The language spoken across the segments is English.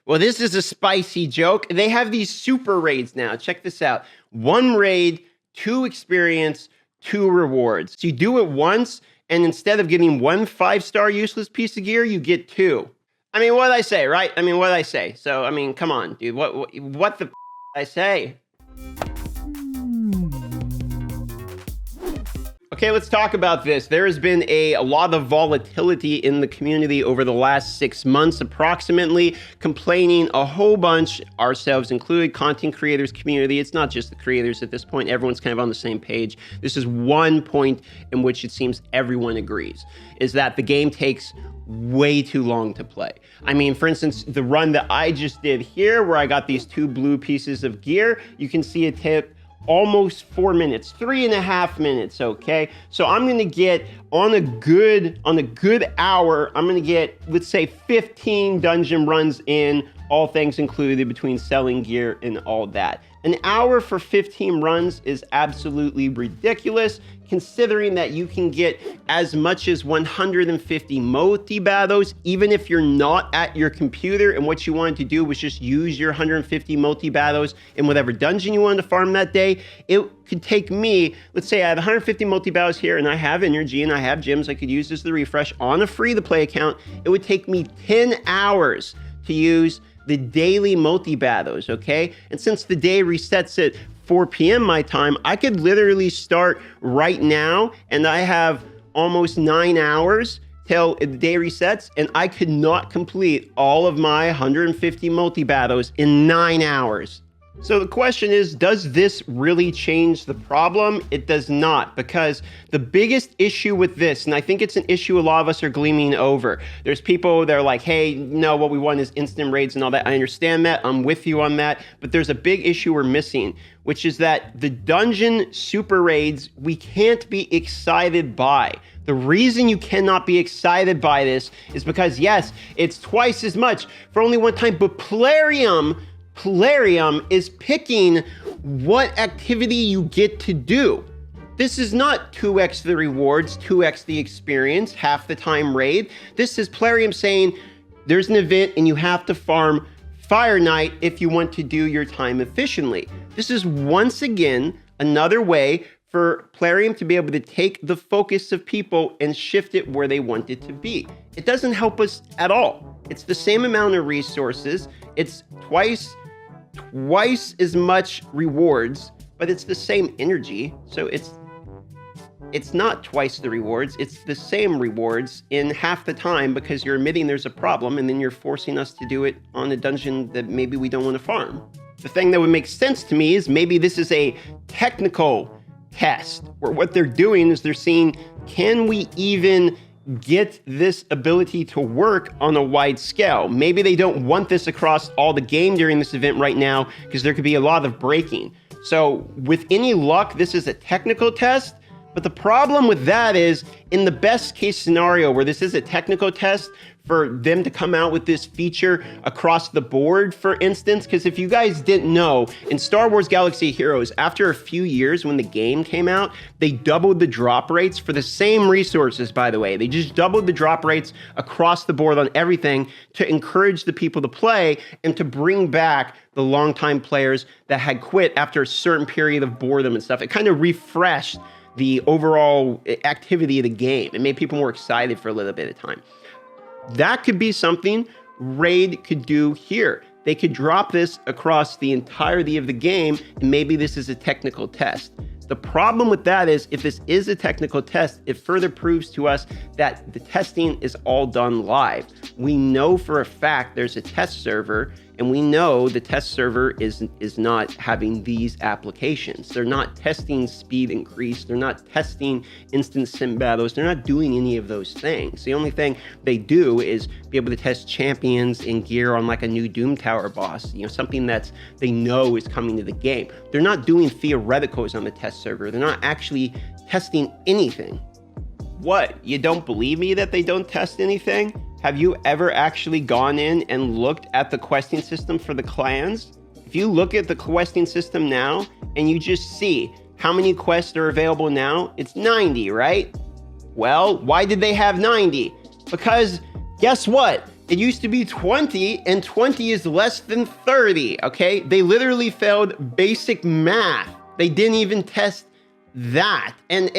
Well, this is a spicy joke. They have these super raids now. Check this out. 1 raid, 2 experience, 2 rewards. So you do it once, and instead of getting 1 5-star useless piece of gear, you get 2. I mean, what did I say, right? I mean, what did I say? So, I mean, come on, dude. What the I say? Okay, let's talk about this. There has been a lot of volatility in the community over the last 6 months, approximately, complaining a whole bunch, ourselves included, content creators community. It's not just the creators at this point. Everyone's kind of on the same page. This is one point in which it seems everyone agrees, is that the game takes way too long to play. I mean, for instance, the run that I just did here, where I got these 2 blue pieces of gear, you can see it took almost 4 minutes, 3.5 minutes, okay? So I'm gonna get on a good hour, I'm gonna get, let's say 15 dungeon runs in, all things included between selling gear and all that. An hour for 15 runs is absolutely ridiculous, considering that you can get as much as 150 multi-battles, even if you're not at your computer, and what you wanted to do was just use your 150 multi-battles in whatever dungeon you wanted to farm that day. It could take me, let's say I have 150 multi-battles here, and I have energy, and I have gems I could use as the refresh on a free-to-play account. It would take me 10 hours to use the daily multi-battles, okay? And since the day resets at 4 p.m. my time, I could literally start right now, and I have almost 9 hours till the day resets, and I could not complete all of my 150 multi-battles in 9 hours. So the question is, does this really change the problem? It does not, because the biggest issue with this, and I think it's an issue a lot of us are gleaming over. There's people that are like, hey, no, what we want is instant raids and all that. I understand that. I'm with you on that. But there's a big issue we're missing, which is that the dungeon super raids, we can't be excited by. The reason you cannot be excited by this is because, yes, it's twice as much for only one time, but Plarium is picking what activity you get to do. This is not 2x the rewards, 2x the experience, half the time raid. This is Plarium saying there's an event and you have to farm Fire Knight if you want to do your time efficiently. This is once again another way for Plarium to be able to take the focus of people and shift it where they want it to be. It doesn't help us at all. It's the same amount of resources. It's twice as much rewards, but it's the same energy. So it's not twice the rewards, it's the same rewards in half the time, because you're admitting there's a problem and then you're forcing us to do it on a dungeon that maybe we don't want to farm. The thing that would make sense to me is maybe this is a technical test, where what they're doing is they're seeing, can we even get this ability to work on a wide scale? Maybe they don't want this across all the game during this event right now, because there could be a lot of breaking. So with any luck, this is a technical test. But the problem with that is, in the best case scenario where this is a technical test, for them to come out with this feature across the board, for instance, because if you guys didn't know, in Star Wars Galaxy of Heroes, after a few years when the game came out, they doubled the drop rates for the same resources, by the way. They just doubled the drop rates across the board on everything to encourage the people to play and to bring back the longtime players that had quit after a certain period of boredom and stuff. It kind of refreshed the overall activity of the game. It made people more excited for a little bit of time. That could be something Raid could do here. They could drop this across the entirety of the game, and maybe this is a technical test. The problem with that is, if this is a technical test, it further proves to us that the testing is all done live. We know for a fact there's a test server, and we know the test server is not having these applications. They're not testing speed increase. They're not testing instant sim battles. They're not doing any of those things. The only thing they do is be able to test champions and gear on like a new Doom Tower boss, something that's they know is coming to the game. They're not doing theoreticals on the test server. They're not actually testing anything. What, you don't believe me that they don't test anything? Have you ever actually gone in and looked at the questing system for the clans? If you look at the questing system now and you just see how many quests are available now, it's 90, right? Well, why did they have 90? Because guess what? It used to be 20, and 20 is less than 30, okay? They literally failed basic math. They didn't even test that. And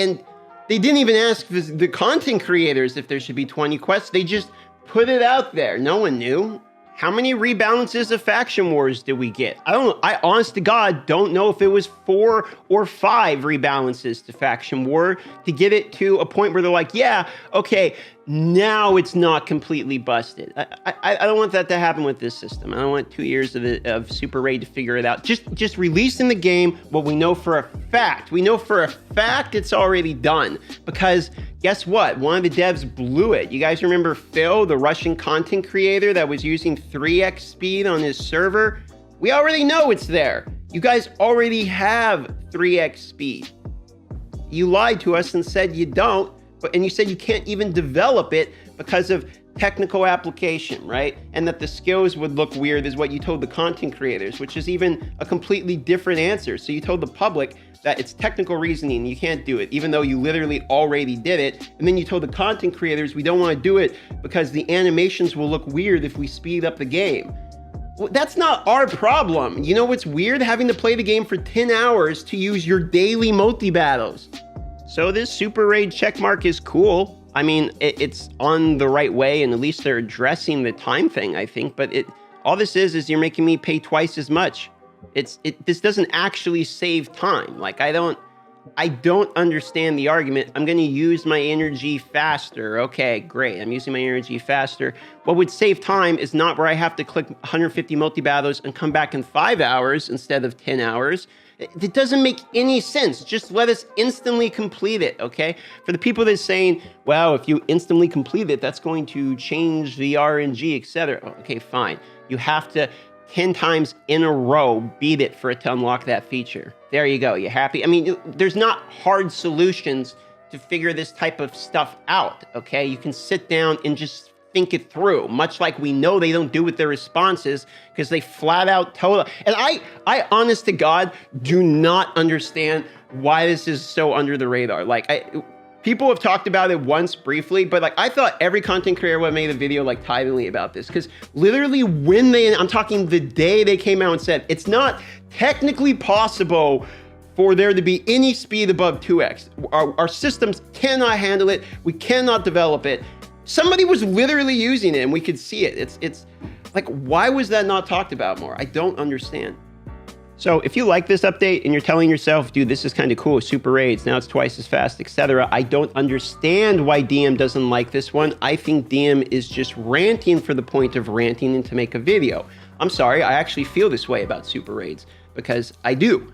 they didn't even ask the content creators if there should be 20 quests. They just put it out there. No one knew. How many rebalances of Faction Wars did we get? I don't know. I, honest to God, don't know if it was 4 or 5 rebalances to Faction War to get it to a point where they're like, yeah, okay, now it's not completely busted. I don't want that to happen with this system. I don't want 2 years of Super Raid to figure it out. Just release in the game what we know for a fact. We know for a fact it's already done, because guess what? One of the devs blew it. You guys remember Phil, the Russian content creator that was using 3x speed on his server? We already know it's there. You guys already have 3x speed. You lied to us and said you don't, and you said you can't even develop it because of technical application, right? And that the skills would look weird is what you told the content creators, which is even a completely different answer. So you told the public that it's technical reasoning, you can't do it, even though you literally already did it. And then you told the content creators, we don't want to do it because the animations will look weird if we speed up the game. Well, that's not our problem. You know what's weird? Having to play the game for 10 hours to use your daily multi-battles. So this Super Raid checkmark is cool. I mean, it's on the right way, and at least they're addressing the time thing, I think. But all this is you're making me pay twice as much. This doesn't actually save time. Like, I don't understand the argument. I'm going to use my energy faster. Okay, great. I'm using my energy faster. What would save time is not where I have to click 150 multi-battles and come back in 5 hours instead of 10 hours. It doesn't make any sense. Just let us instantly complete it, okay? For the people that's saying, well, if you instantly complete it, that's going to change the RNG, etc. Okay, fine. You have to 10 times in a row beat it for it to unlock that feature. There you go. You happy? I mean, there's not hard solutions to figure this type of stuff out, okay? You can sit down and just think it through, much like we know they don't do with their responses because they flat out total. And I honest to God, do not understand why this is so under the radar. Like, people have talked about it once briefly, but like, I thought every content creator would have made a video like timely about this, because literally when I'm talking the day they came out and said, it's not technically possible for there to be any speed above 2x. Our systems cannot handle it. We cannot develop it. Somebody was literally using it and we could see it. It's like, why was that not talked about more? I don't understand. So if you like this update and you're telling yourself, dude, this is kind of cool, Super Raids, now it's twice as fast, etc. I don't understand why DM doesn't like this one. I think DM is just ranting for the point of ranting and to make a video. I'm sorry, I actually feel this way about Super Raids, because I do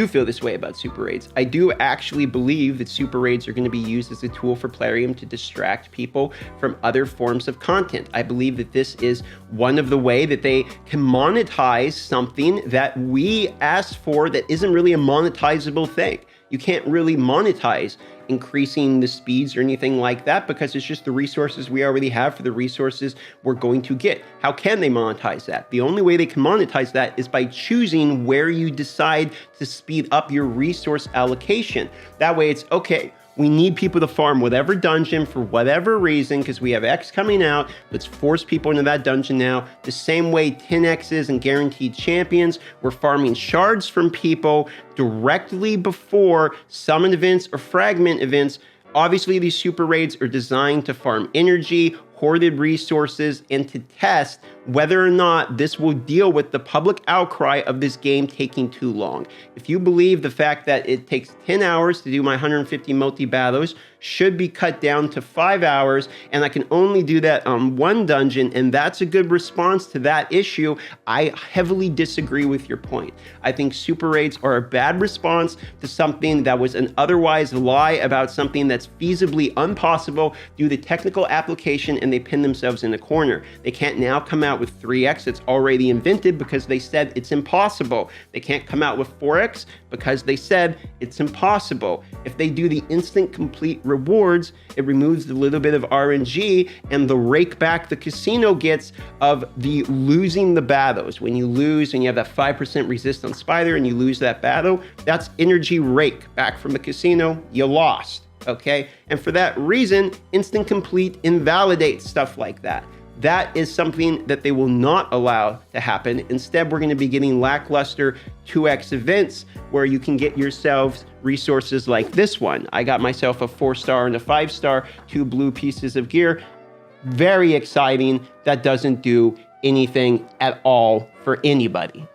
feel this way about Super Raids. I do actually believe that Super Raids are going to be used as a tool for Plarium to distract people from other forms of content. I believe that this is one of the way that they can monetize something that we asked for that isn't really a monetizable thing. You can't really monetize increasing the speeds or anything like that, because it's just the resources we already have for the resources we're going to get. How can they monetize that? The only way they can monetize that is by choosing where you decide to speed up your resource allocation. That way it's, okay, we need people to farm whatever dungeon for whatever reason, because we have X coming out. Let's force people into that dungeon now. The same way 10Xs and guaranteed champions, we're farming shards from people directly before summon events or fragment events. Obviously, these Super Raids are designed to farm energy, hoarded resources, and to test whether or not this will deal with the public outcry of this game taking too long. If you believe the fact that it takes 10 hours to do my 150 multi-battles should be cut down to 5 hours, and I can only do that on one dungeon, and that's a good response to that issue, I heavily disagree with your point. I think Super Raids are a bad response to something that was an otherwise lie about something that's feasibly impossible due to technical application, and they pin themselves in a corner. They can't now come out with 3x that's already invented because they said it's impossible. They can't come out with 4x because they said it's impossible. If they do the instant complete rewards, it removes the little bit of RNG and the rake back the casino gets of the losing the battles. When you lose and you have that 5% resist on Spider and you lose that battle, that's energy rake back from the casino. You lost. Okay, and for that reason, instant complete invalidates stuff like that. That is something that they will not allow to happen. Instead, we're going to be getting lackluster 2x events where you can get yourselves resources like this one. I got myself a 4-star and a 5-star, 2 blue pieces of gear. Very exciting. That doesn't do anything at all for anybody.